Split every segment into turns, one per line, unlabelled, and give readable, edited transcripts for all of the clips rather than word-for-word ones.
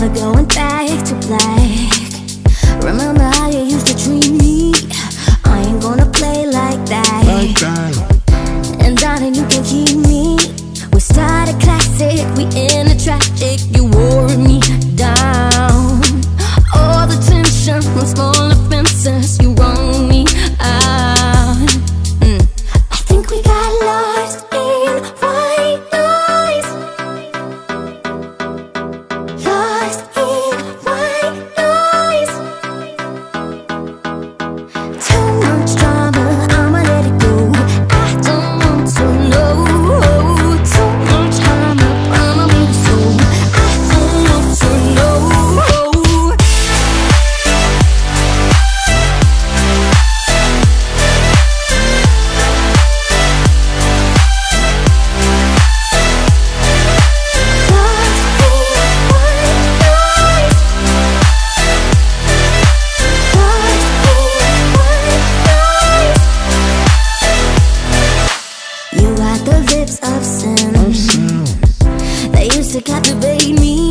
never going back to black. Remember how you used to treat me? I ain't gonna play like that. And darling, you can keep me. We started classic, we ended tragic. You wore me down. All the tension from small offenses, you wrung me out. I think we got lost in white noise. Lost in white noise. Too much drama, I'ma let it go. I don't want to know. Too much drama, I'ma be so. I don't want to know. You got the lips of sin. They used to captivate me.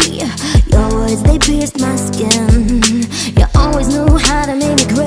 Your words, they pierced my skin. You always knew how to make me cry.